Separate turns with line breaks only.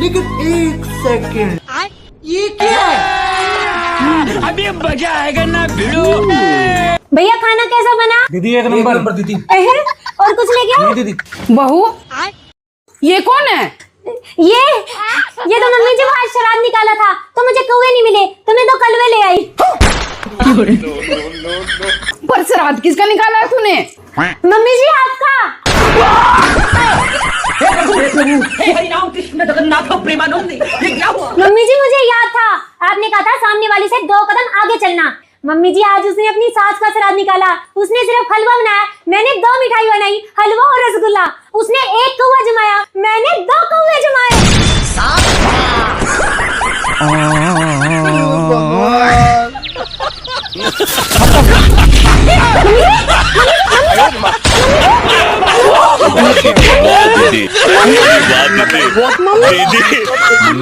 लेकिन एक सेकंड, ये क्या है?
अभी मजा आएगा ना भिड़ो।
भैया खाना कैसा बना?
दीदी एक नंबर दीदी।
और कुछ ले गया?
दीदी
बहू ये कौन है?
ये तो मम्मी जी आज शराब निकाला था तो मुझे कौवे नहीं मिले तो मैं 2 कलवे ले आई।
पर श्राद्ध किसका निकाला है तूने?
मम्मी जी आपका। मम्मी जी मुझे याद था, आपने कहा था सामने वाली से 2 कदम आगे चलना। मम्मी जी आज उसने अपनी सास का श्राद्ध निकाला, उसने सिर्फ हलवा बनाया, मैंने 2 मिठाई बनाई, हलवा और रसगुल्ला। उसने 1 कौवा जमाया, मैंने 2 कौवे जमाए।
दीदी